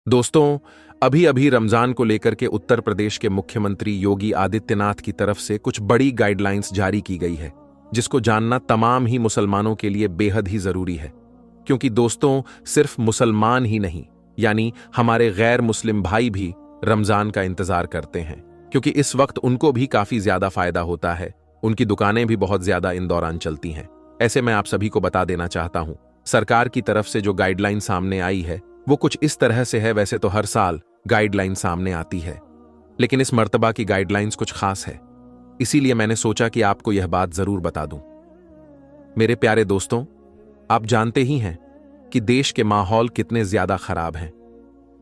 दोस्तों, अभी अभी रमजान को लेकर के उत्तर प्रदेश के मुख्यमंत्री योगी आदित्यनाथ की तरफ से कुछ बड़ी गाइडलाइंस जारी की गई है, जिसको जानना तमाम ही मुसलमानों के लिए बेहद ही जरूरी है। क्योंकि दोस्तों, सिर्फ मुसलमान ही नहीं, यानी हमारे गैर मुस्लिम भाई भी रमजान का इंतजार करते हैं, क्योंकि इस वक्त उनको भी काफी ज्यादा फायदा होता है। उनकी दुकानें भी बहुत ज्यादा इन दौरान चलती हैं। ऐसे मैं आप सभी को बता देना चाहता हूं, सरकार की तरफ से जो गाइडलाइन सामने आई है वो कुछ इस तरह से है। वैसे तो हर साल गाइडलाइन सामने आती है, लेकिन इस मर्तबा की गाइडलाइंस कुछ खास है, इसीलिए मैंने सोचा कि आपको यह बात जरूर बता दूं। मेरे प्यारे दोस्तों, आप जानते ही हैं कि देश के माहौल कितने ज्यादा खराब हैं।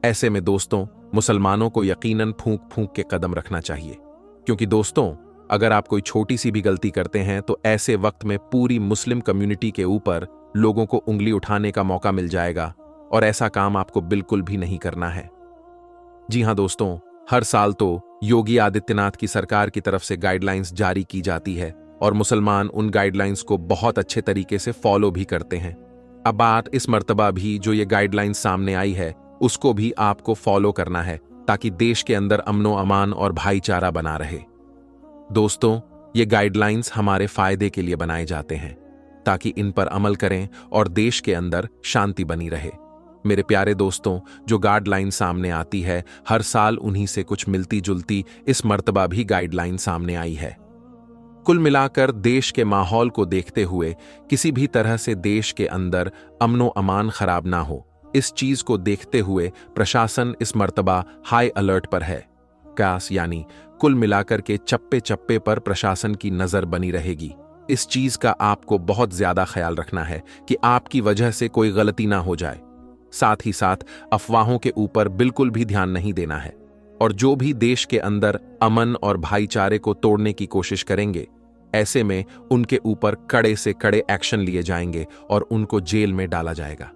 ऐसे में दोस्तों, मुसलमानों को यकीनन फूंक फूंक के कदम रखना चाहिए, क्योंकि दोस्तों, अगर आप कोई छोटी सी भी गलती करते हैं तो ऐसे वक्त में पूरी मुस्लिम कम्युनिटी के ऊपर लोगों को उंगली उठाने का मौका मिल जाएगा, और ऐसा काम आपको बिल्कुल भी नहीं करना है। जी हां दोस्तों, हर साल तो योगी आदित्यनाथ की सरकार की तरफ से गाइडलाइंस जारी की जाती है और मुसलमान उन गाइडलाइंस को बहुत अच्छे तरीके से फॉलो भी करते हैं। अब बात इस मर्तबा भी जो ये गाइडलाइंस सामने आई है उसको भी आपको फॉलो करना है, ताकि देश के अंदर अमनो अमान और भाईचारा बना रहे। दोस्तों, ये गाइडलाइंस हमारे फायदे के लिए बनाए जाते हैं, ताकि इन पर अमल करें और देश के अंदर शांति बनी रहे। मेरे प्यारे दोस्तों, जो गाइडलाइन सामने आती है हर साल उन्हीं से कुछ मिलती जुलती इस मर्तबा भी गाइडलाइन सामने आई है। कुल मिलाकर देश के माहौल को देखते हुए किसी भी तरह से देश के अंदर अमनो अमान खराब ना हो, इस चीज को देखते हुए प्रशासन इस मर्तबा हाई अलर्ट पर है। कास यानी कुल मिलाकर के चप्पे चप्पे पर प्रशासन की नजर बनी रहेगी। इस चीज का आपको बहुत ज्यादा ख्याल रखना है कि आपकी वजह से कोई गलती ना हो जाए। साथ ही साथ अफवाहों के ऊपर बिल्कुल भी ध्यान नहीं देना है, और जो भी देश के अंदर अमन और भाईचारे को तोड़ने की कोशिश करेंगे, ऐसे में उनके ऊपर कड़े से कड़े एक्शन लिए जाएंगे और उनको जेल में डाला जाएगा।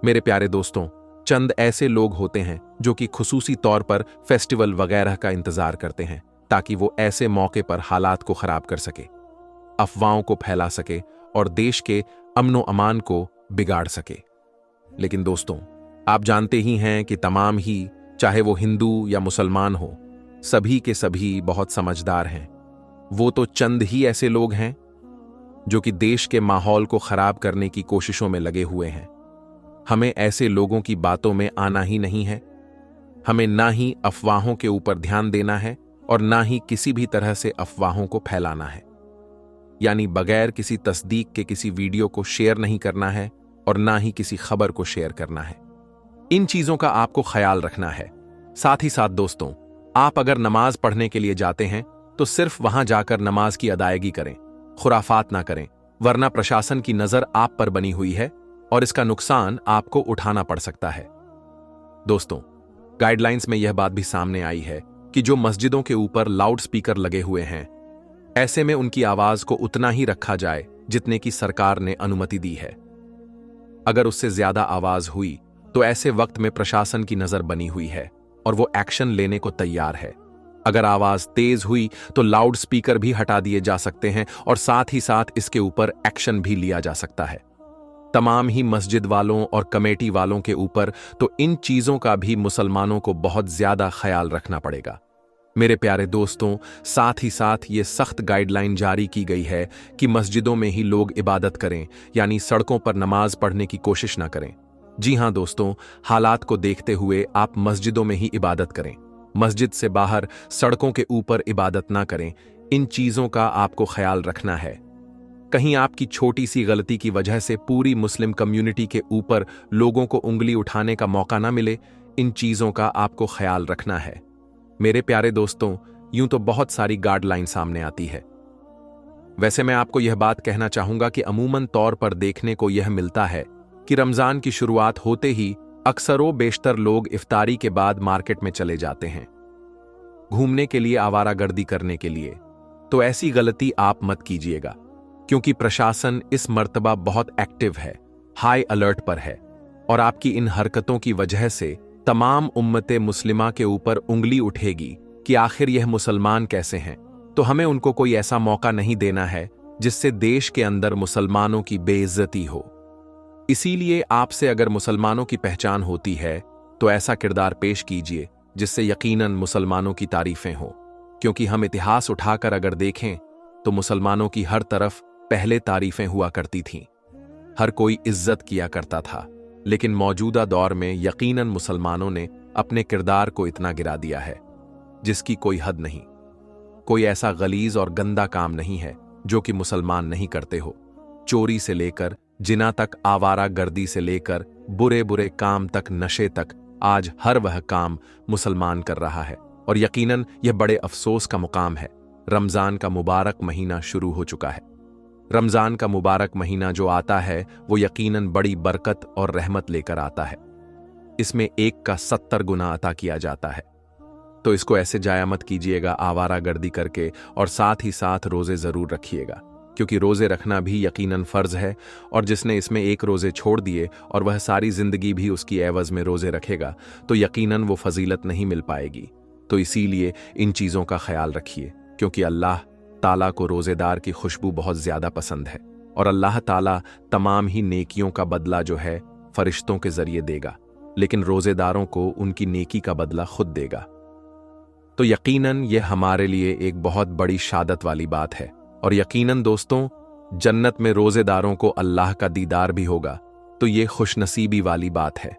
मेरे प्यारे दोस्तों, चंद ऐसे लोग होते हैं जो कि खुसूसी तौर पर फेस्टिवल वगैरह का इंतजार करते हैं, ताकि वो ऐसे मौके पर हालात को खराब कर सके, अफवाहों को फैला सके और देश के अमनो अमान को बिगाड़ सके। लेकिन दोस्तों, आप जानते ही हैं कि तमाम ही, चाहे वो हिंदू या मुसलमान हो, सभी के सभी बहुत समझदार हैं। वो तो चंद ही ऐसे लोग हैं जो कि देश के माहौल को खराब करने की कोशिशों में लगे हुए हैं। हमें ऐसे लोगों की बातों में आना ही नहीं है। हमें ना ही अफवाहों के ऊपर ध्यान देना है और ना ही किसी भी तरह से अफवाहों को फैलाना है, यानी बगैर किसी तस्दीक के किसी वीडियो को शेयर नहीं करना है और ना ही किसी खबर को शेयर करना है। इन चीजों का आपको ख्याल रखना है। साथ ही साथ दोस्तों, आप अगर नमाज पढ़ने के लिए जाते हैं तो सिर्फ वहां जाकर नमाज की अदायगी करें, खुराफात ना करें, वरना प्रशासन की नजर आप पर बनी हुई है और इसका नुकसान आपको उठाना पड़ सकता है। दोस्तों, गाइडलाइंस में यह बात भी सामने आई है कि जो मस्जिदों के ऊपर लाउड स्पीकर लगे हुए हैं, ऐसे में उनकी आवाज को उतना ही रखा जाए जितने की सरकार ने अनुमति दी है। अगर उससे ज्यादा आवाज हुई तो ऐसे वक्त में प्रशासन की नजर बनी हुई है और वो एक्शन लेने को तैयार है। अगर आवाज तेज हुई तो लाउड स्पीकर भी हटा दिए जा सकते हैं और साथ ही साथ इसके ऊपर एक्शन भी लिया जा सकता है। तमाम ही मस्जिद वालों और कमेटी वालों के ऊपर तो इन चीजों का भी मुसलमानों को बहुत ज्यादा ख्याल रखना पड़ेगा। मेरे प्यारे दोस्तों, साथ ही साथ ये सख्त गाइडलाइन जारी की गई है कि मस्जिदों में ही लोग इबादत करें, यानी सड़कों पर नमाज पढ़ने की कोशिश ना करें। जी हां दोस्तों, हालात को देखते हुए आप मस्जिदों में ही इबादत करें, मस्जिद से बाहर सड़कों के ऊपर इबादत ना करें। इन चीजों का आपको ख्याल रखना है। कहीं आपकी छोटी सी गलती की वजह से पूरी मुस्लिम कम्युनिटी के ऊपर लोगों को उंगली उठाने का मौका ना मिले, इन चीजों का आपको ख्याल रखना है। मेरे प्यारे दोस्तों, यूं तो बहुत सारी गाइडलाइन सामने आती है। वैसे मैं आपको यह बात कहना चाहूंगा कि अमूमन तौर पर देखने को यह मिलता है कि रमजान की शुरुआत होते ही अक्सरों बेशतर लोग इफ्तारी के बाद मार्केट में चले जाते हैं घूमने के लिए, आवारागर्दी करने के लिए। तो ऐसी गलती आप मत कीजिएगा, क्योंकि प्रशासन इस मर्तबा बहुत एक्टिव है, हाई अलर्ट पर है, और आपकी इन हरकतों की वजह से तमाम उम्मते मुस्लिमा के ऊपर उंगली उठेगी कि आखिर यह मुसलमान कैसे हैं। तो हमें उनको कोई ऐसा मौका नहीं देना है जिससे देश के अंदर मुसलमानों की बेइज्जती हो। इसीलिए आपसे अगर मुसलमानों की पहचान होती है तो ऐसा किरदार पेश कीजिए जिससे यकीनन मुसलमानों की तारीफें हों, क्योंकि हम इतिहास उठाकर अगर देखें तो मुसलमानों की हर तरफ पहले तारीफें हुआ करती थीं। हर कोई इज्जत किया करता था, लेकिन मौजूदा दौर में यकीनन मुसलमानों ने अपने किरदार को इतना गिरा दिया है जिसकी कोई हद नहीं। कोई ऐसा गलीज और गंदा काम नहीं है जो कि मुसलमान नहीं करते हो। चोरी से लेकर जिना तक, आवारा गर्दी से लेकर बुरे बुरे काम तक, नशे तक, आज हर वह काम मुसलमान कर रहा है। और यकीनन यह बड़े अफसोस का मुकाम है। रमजान का मुबारक महीना शुरू हो चुका है। रमजान का मुबारक महीना जो आता है वो यकीनन बड़ी बरकत और रहमत लेकर आता है। इसमें एक का 70 गुना अता किया जाता है। तो इसको ऐसे जाया मत कीजिएगा आवारा गर्दी करके, और साथ ही साथ रोजे जरूर रखिएगा, क्योंकि रोजे रखना भी यकीनन फर्ज है। और जिसने इसमें एक रोजे छोड़ दिए और वह सारी जिंदगी भी उसकी एवज में रोजे रखेगा तो यकीनन वो फजीलत नहीं मिल पाएगी। तो इसीलिए इन चीजों का ख्याल रखिए, क्योंकि अल्लाह ताला को रोजेदार की खुशबू बहुत ज्यादा पसंद है। और अल्लाह ताला तमाम ही नेकियों का बदला जो है फरिश्तों के जरिए देगा, लेकिन रोजेदारों को उनकी नेकी का बदला खुद देगा। तो यकीनन यह हमारे लिए एक बहुत बड़ी शादत वाली बात है। और यकीनन दोस्तों, जन्नत में रोजेदारों को अल्लाह का दीदार भी होगा, तो ये खुशनसीबी वाली बात है।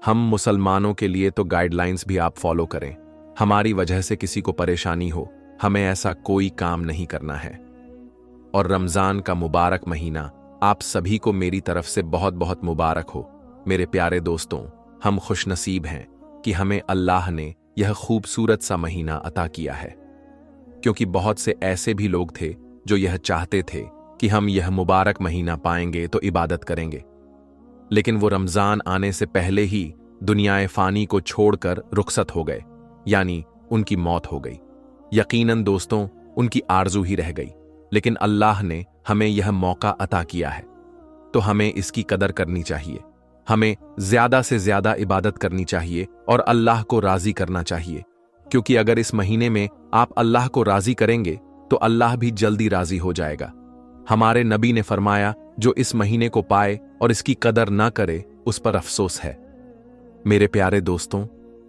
हम मुसलमानों के लिए तो गाइडलाइंस भी आप फॉलो करें। हमारी वजह से किसी को परेशानी हो, हमें ऐसा कोई काम नहीं करना है। और रमजान का मुबारक महीना आप सभी को मेरी तरफ से बहुत बहुत मुबारक हो। मेरे प्यारे दोस्तों, हम खुशनसीब हैं कि हमें अल्लाह ने यह खूबसूरत सा महीना अता किया है, क्योंकि बहुत से ऐसे भी लोग थे जो यह चाहते थे कि हम यह मुबारक महीना पाएंगे तो इबादत करेंगे, लेकिन वो रमजान आने से पहले ही दुनियाए फानी को छोड़कर रुखसत हो गए, यानी उनकी मौत हो गई। यकीनन दोस्तों, उनकी आरजू ही रह गई, लेकिन अल्लाह ने हमें यह मौका अता किया है, तो हमें इसकी कदर करनी चाहिए। हमें ज्यादा से ज्यादा इबादत करनी चाहिए और अल्लाह को राजी करना चाहिए, क्योंकि अगर इस महीने में आप अल्लाह को राजी करेंगे तो अल्लाह भी जल्दी राजी हो जाएगा। हमारे नबी ने फरमाया, जो इस महीने को पाए और इसकी कदर ना करे उस पर अफसोस है। मेरे प्यारे दोस्तों,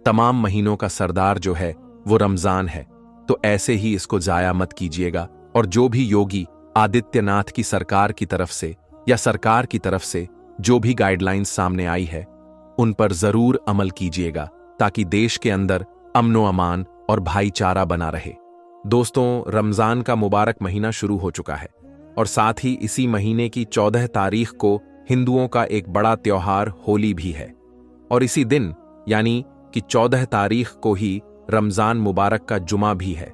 तमाम महीनों का सरदार जो है वो रमजान है, तो ऐसे ही इसको जाया मत कीजिएगा। और जो भी योगी आदित्यनाथ की सरकार की तरफ से या सरकार की तरफ से जो भी गाइडलाइंस सामने आई है उन पर जरूर अमल कीजिएगा, ताकि देश के अंदर अमनो अमान और भाईचारा बना रहे। दोस्तों, रमजान का मुबारक महीना शुरू हो चुका है और साथ ही इसी महीने की 14 तारीख को हिंदुओं का एक बड़ा त्योहार होली भी है। और इसी दिन यानी कि 14 तारीख को ही रमजान मुबारक का जुमा भी है।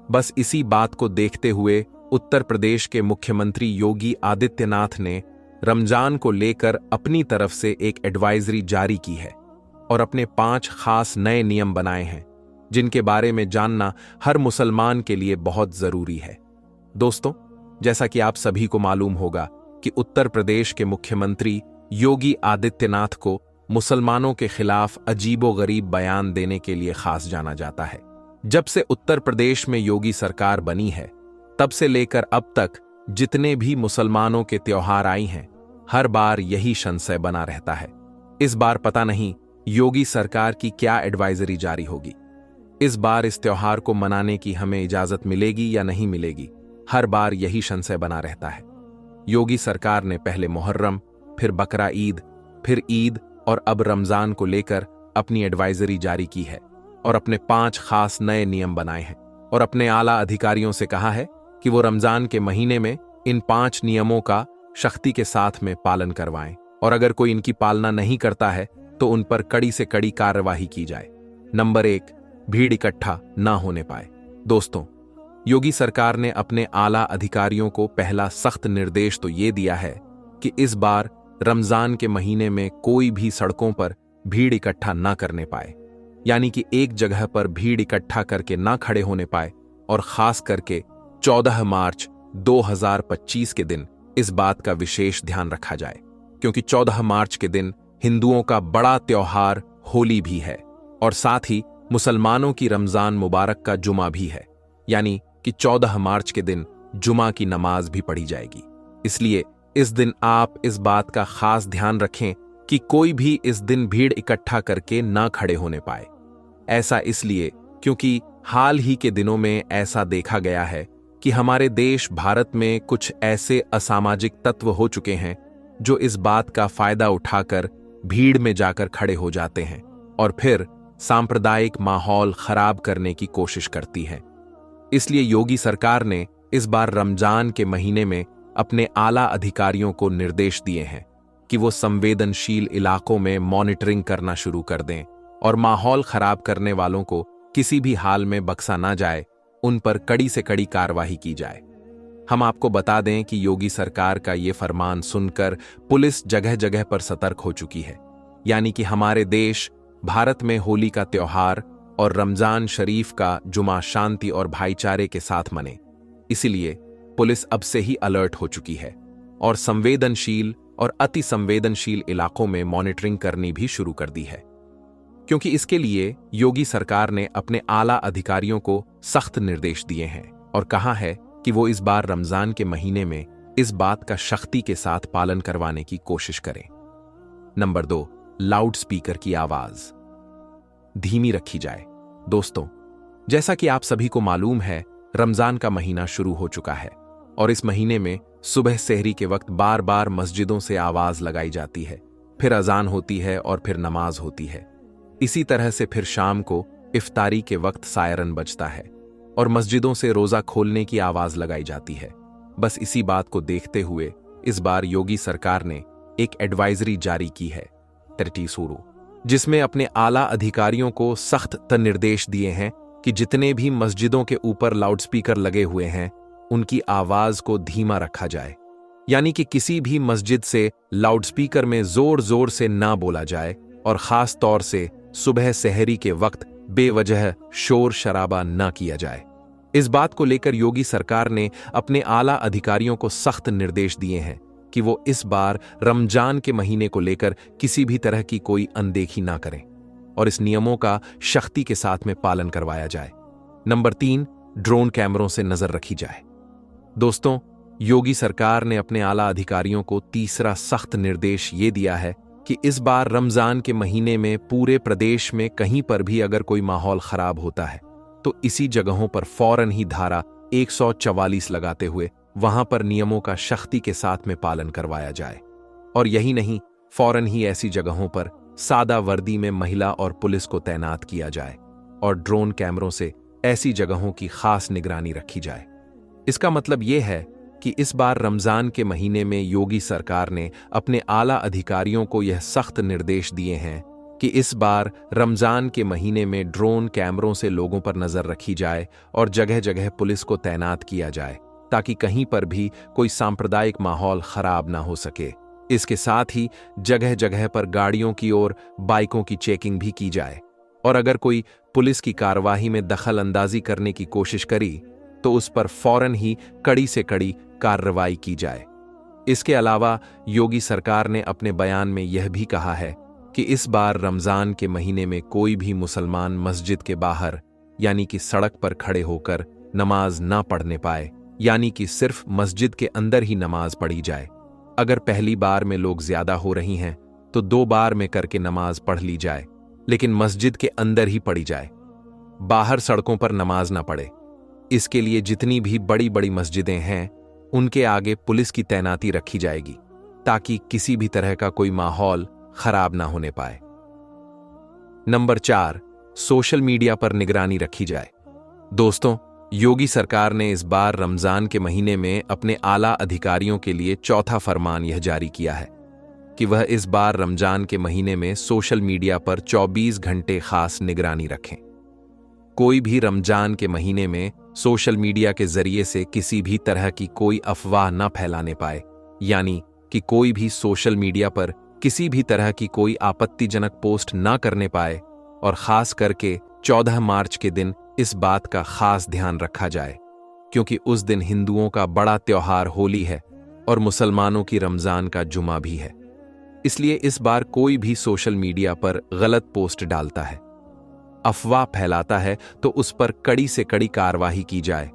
बस इसी बात को देखते हुए उत्तर प्रदेश के मुख्यमंत्री योगी आदित्यनाथ ने रमजान को लेकर अपनी तरफ से एक एडवाइजरी जारी की है और अपने 5 खास नए नियम बनाए हैं, जिनके बारे में जानना हर मुसलमान के लिए बहुत जरूरी है। दोस्तों, जैसा कि आप सभी को मालूम होगा कि उत्तर प्रदेश के मुख्यमंत्री योगी आदित्यनाथ को मुसलमानों के खिलाफ अजीबोगरीब बयान देने के लिए खास जाना जाता है। जब से उत्तर प्रदेश में योगी सरकार बनी है, तब से लेकर अब तक जितने भी मुसलमानों के त्योहार आई हैं, हर बार यही संशय बना रहता है। इस बार पता नहीं योगी सरकार की क्या एडवाइजरी जारी होगी। इस बार इस त्योहार को मनाने की हमें इजाजत मिलेगी या नहीं मिलेगी, हर बार यही संशय बना रहता है। योगी सरकार ने पहले मुहर्रम, फिर बकरा ईद, फिर ईद और अब रमजान को लेकर अपनी एडवाइजरी जारी की है और अपने 5 खास नए नियम बनाए हैं और अपने आला अधिकारियों से कहा है कि वो रमजान के महीने में इन 5 नियमों का सख्ती के साथ में पालन करवाएं, और अगर कोई इनकी पालना नहीं करता है तो उन पर कड़ी से कड़ी कार्यवाही की जाए। नंबर 1, भीड़ इकट्ठा ना होने पाए। दोस्तों, योगी सरकार ने अपने आला अधिकारियों को पहला सख्त निर्देश तो ये दिया है कि इस बार रमजान के महीने में कोई भी सड़कों पर भीड़ इकट्ठा ना करने पाए, यानी कि एक जगह पर भीड़ इकट्ठा करके ना खड़े होने पाए। और खास करके 14 मार्च 2025 के दिन इस बात का विशेष ध्यान रखा जाए, क्योंकि 14 मार्च के दिन हिंदुओं का बड़ा त्योहार होली भी है और साथ ही मुसलमानों की रमजान मुबारक का जुमा भी है, यानी कि 14 मार्च के दिन जुमा की नमाज भी पढ़ी जाएगी। इसलिए इस दिन आप इस बात का खास ध्यान रखें कि कोई भी इस दिन भीड़ इकट्ठा करके ना खड़े होने पाए। ऐसा इसलिए क्योंकि हाल ही के दिनों में ऐसा देखा गया है कि हमारे देश भारत में कुछ ऐसे असामाजिक तत्व हो चुके हैं जो इस बात का फायदा उठाकर भीड़ में जाकर खड़े हो जाते हैं और फिर सांप्रदायिक माहौल खराब करने की कोशिश करती है। इसलिए योगी सरकार ने इस बार रमजान के महीने में अपने आला अधिकारियों को निर्देश दिए हैं कि वो संवेदनशील इलाकों में मॉनिटरिंग करना शुरू कर दें और माहौल खराब करने वालों को किसी भी हाल में बख्शा ना जाए, उन पर कड़ी से कड़ी कार्रवाई की जाए। हम आपको बता दें कि योगी सरकार का ये फरमान सुनकर पुलिस जगह जगह पर सतर्क हो चुकी है। यानी कि हमारे देश भारत में होली का त्योहार और रमजान शरीफ का जुमा शांति और भाईचारे के साथ मने, इसीलिए पुलिस अब से ही अलर्ट हो चुकी है और संवेदनशील और अति संवेदनशील इलाकों में मॉनिटरिंग करनी भी शुरू कर दी है। क्योंकि इसके लिए योगी सरकार ने अपने आला अधिकारियों को सख्त निर्देश दिए हैं और कहा है कि वो इस बार रमजान के महीने में इस बात का सख्ती के साथ पालन करवाने की कोशिश करें। नंबर 2, लाउड स्पीकर की आवाज धीमी रखी जाए। दोस्तों, जैसा कि आप सभी को मालूम है, रमजान का महीना शुरू हो चुका है और इस महीने में सुबह सहरी के वक्त बार बार मस्जिदों से आवाज लगाई जाती है, फिर अजान होती है और फिर नमाज होती है। इसी तरह से फिर शाम को इफ्तारी के वक्त सायरन बजता है और मस्जिदों से रोजा खोलने की आवाज लगाई जाती है। बस इसी बात को देखते हुए इस बार योगी सरकार ने एक एडवाइजरी जारी की है, 30 जिसमें अपने आला अधिकारियों को सख्त निर्देश दिए हैं कि जितने भी मस्जिदों के ऊपर लाउडस्पीकर लगे हुए हैं उनकी आवाज को धीमा रखा जाए। यानी कि किसी भी मस्जिद से लाउडस्पीकर में जोर जोर से ना बोला जाए और खास तौर से सुबह सहरी के वक्त बेवजह शोर शराबा ना किया जाए। इस बात को लेकर योगी सरकार ने अपने आला अधिकारियों को सख्त निर्देश दिए हैं कि वो इस बार रमजान के महीने को लेकर किसी भी तरह की कोई अनदेखी ना करें और इस नियमों का सख्ती के साथ में पालन करवाया जाए। नंबर 3, ड्रोन कैमरों से नजर रखी जाए। दोस्तों, योगी सरकार ने अपने आला अधिकारियों को तीसरा सख्त निर्देश ये दिया है कि इस बार रमजान के महीने में पूरे प्रदेश में कहीं पर भी अगर कोई माहौल खराब होता है तो इसी जगहों पर फौरन ही धारा 144 लगाते हुए वहां पर नियमों का सख्ती के साथ में पालन करवाया जाए। और यही नहीं, फौरन ही ऐसी जगहों पर सादा वर्दी में महिला और पुलिस को तैनात किया जाए और ड्रोन कैमरों से ऐसी जगहों की खास निगरानी रखी जाए। इसका मतलब यह है कि इस बार रमजान के महीने में योगी सरकार ने अपने आला अधिकारियों को यह सख्त निर्देश दिए हैं कि इस बार रमजान के महीने में ड्रोन कैमरों से लोगों पर नजर रखी जाए और जगह जगह पुलिस को तैनात किया जाए ताकि कहीं पर भी कोई सांप्रदायिक माहौल खराब ना हो सके। इसके साथ ही जगह जगह पर गाड़ियों की और बाइकों की चेकिंग भी की जाए और अगर कोई पुलिस की कार्यवाही में दखल अंदाजी करने की कोशिश करी तो उस पर फौरन ही कड़ी से कड़ी कार्रवाई की जाए। इसके अलावा योगी सरकार ने अपने बयान में यह भी कहा है कि इस बार रमजान के महीने में कोई भी मुसलमान मस्जिद के बाहर यानी कि सड़क पर खड़े होकर नमाज ना पढ़ने पाए, यानी कि सिर्फ मस्जिद के अंदर ही नमाज पढ़ी जाए। अगर पहली बार में लोग ज्यादा हो रही हैं तो 2 बार में करके नमाज पढ़ ली जाए, लेकिन मस्जिद के अंदर ही पढ़ी जाए, बाहर सड़कों पर नमाज ना पढ़े। इसके लिए जितनी भी बड़ी बड़ी मस्जिदें हैं उनके आगे पुलिस की तैनाती रखी जाएगी ताकि किसी भी तरह का कोई माहौल खराब ना होने पाए। नंबर 4, सोशल मीडिया पर निगरानी रखी जाए। दोस्तों, योगी सरकार ने इस बार रमजान के महीने में अपने आला अधिकारियों के लिए चौथा फरमान यह जारी किया है कि वह इस बार रमजान के महीने में सोशल मीडिया पर 24 घंटे खास निगरानी रखें। कोई भी रमजान के महीने में सोशल मीडिया के जरिए से किसी भी तरह की कोई अफवाह न फैलाने पाए, यानी कि कोई भी सोशल मीडिया पर किसी भी तरह की कोई आपत्तिजनक पोस्ट ना करने पाए और खास करके 14 मार्च के दिन इस बात का खास ध्यान रखा जाए क्योंकि उस दिन हिंदुओं का बड़ा त्योहार होली है और मुसलमानों की रमजान का जुमा भी है। इसलिए इस बार कोई भी सोशल मीडिया पर गलत पोस्ट डालता है, अफवाह फैलाता है तो उस पर कड़ी से कड़ी कार्रवाई की जाए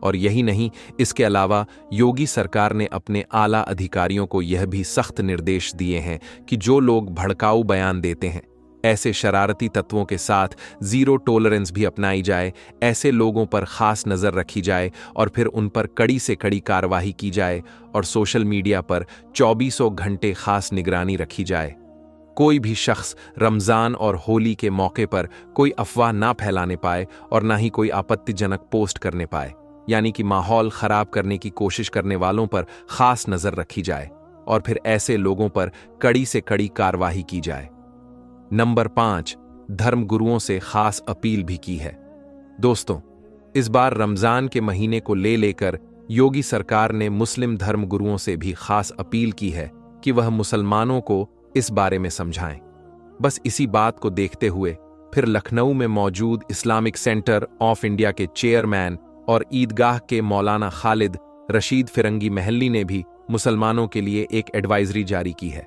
और यही नहीं, इसके अलावा योगी सरकार ने अपने आला अधिकारियों को यह भी सख्त निर्देश दिए हैं कि जो लोग भड़काऊ बयान देते हैं, ऐसे शरारती तत्वों के साथ जीरो टॉलरेंस भी अपनाई जाए। ऐसे लोगों पर खास नज़र रखी जाए और फिर उन पर कड़ी से कड़ी कार्रवाई की जाए और सोशल मीडिया पर 24 घंटे खास निगरानी रखी जाए। कोई भी शख्स रमज़ान और होली के मौके पर कोई अफवाह ना फैलाने पाए और ना ही कोई आपत्तिजनक पोस्ट करने पाए, यानी कि माहौल खराब करने की कोशिश करने वालों पर खास नज़र रखी जाए और फिर ऐसे लोगों पर कड़ी से कड़ी कार्रवाई की जाए। नंबर 5, धर्मगुरुओं से खास अपील भी की है। दोस्तों, इस बार रमज़ान के महीने को लेकर योगी सरकार ने मुस्लिम धर्मगुरुओं से भी खास अपील की है कि वह मुसलमानों को इस बारे में समझाएं। बस इसी बात को देखते हुए फिर लखनऊ में मौजूद इस्लामिक सेंटर ऑफ इंडिया के चेयरमैन और ईदगाह के मौलाना खालिद रशीद फिरंगी महल्ली ने भी मुसलमानों के लिए एक एडवाइजरी जारी की है।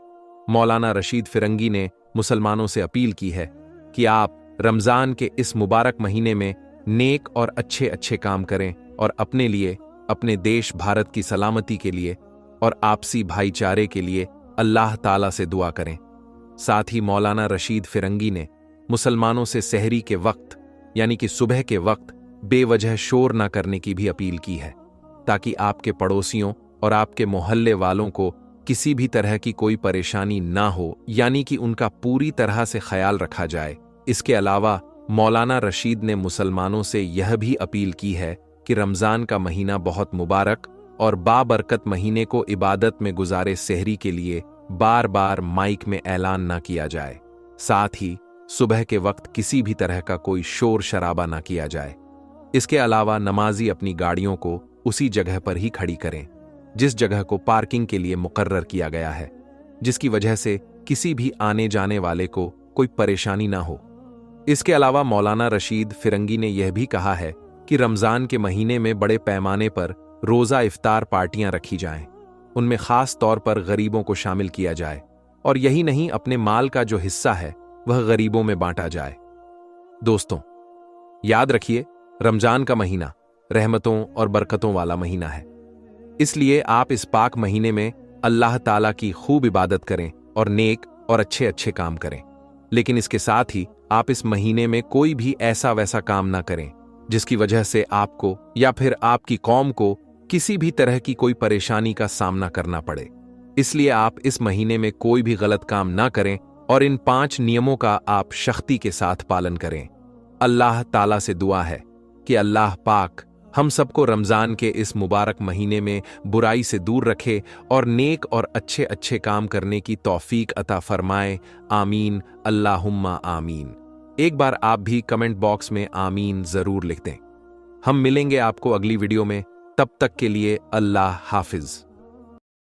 मौलाना रशीद फिरंगी ने मुसलमानों से अपील की है कि आप रमज़ान के इस मुबारक महीने में नेक और अच्छे अच्छे काम करें और अपने लिए, अपने देश भारत की सलामती के लिए और आपसी भाईचारे के लिए अल्लाह ताला से दुआ करें। साथ ही मौलाना रशीद फिरंगी ने मुसलमानों से सहरी के वक्त, यानी कि सुबह के वक्त, बेवजह शोर न करने की भी अपील की है, ताकि आपके पड़ोसियों और आपके मोहल्ले वालों को किसी भी तरह की कोई परेशानी ना हो, यानी कि उनका पूरी तरह से ख्याल रखा जाए। इसके अलावा मौलाना रशीद ने मुसलमानों से यह भी अपील की है कि रमज़ान का महीना बहुत मुबारक और बाबरकत महीने को इबादत में गुजारे सहरी के लिए बार बार माइक में ऐलान ना किया जाए। साथ ही सुबह के वक्त किसी भी तरह का कोई शोर शराबा ना किया जाए। इसके अलावा नमाजी अपनी गाड़ियों को उसी जगह पर ही खड़ी करें जिस जगह को पार्किंग के लिए मुकर्रर किया गया है, जिसकी वजह से किसी भी आने जाने वाले को कोई परेशानी ना हो। इसके अलावा मौलाना रशीद फिरंगी ने यह भी कहा है कि रमज़ान के महीने में बड़े पैमाने पर रोज़ा इफ्तार पार्टियां रखी जाएं। उनमें खास तौर पर गरीबों को शामिल किया जाए और यही नहीं, अपने माल का जो हिस्सा है वह गरीबों में बांटा जाए। दोस्तों, याद रखिए, रमज़ान का महीना रहमतों और बरकतों वाला महीना है, इसलिए आप इस पाक महीने में अल्लाह ताला की खूब इबादत करें और नेक और अच्छे अच्छे काम करें। लेकिन इसके साथ ही आप इस महीने में कोई भी ऐसा वैसा काम ना करें जिसकी वजह से आपको या फिर आपकी कौम को किसी भी तरह की कोई परेशानी का सामना करना पड़े। इसलिए आप इस महीने में कोई भी गलत काम ना करें और इन 5 नियमों का आप सख्ती के साथ पालन करें। अल्लाह ताला से दुआ है कि अल्लाह पाक हम सबको रमज़ान के इस मुबारक महीने में बुराई से दूर रखे और नेक और अच्छे अच्छे काम करने की तौफीक अता फरमाए। आमीन, अल्लाहुम्मा आमीन। एक बार आप भी कमेंट बॉक्स में आमीन ज़रूर लिख दें। हम मिलेंगे आपको अगली वीडियो में, तब तक के लिए अल्लाह हाफिज़।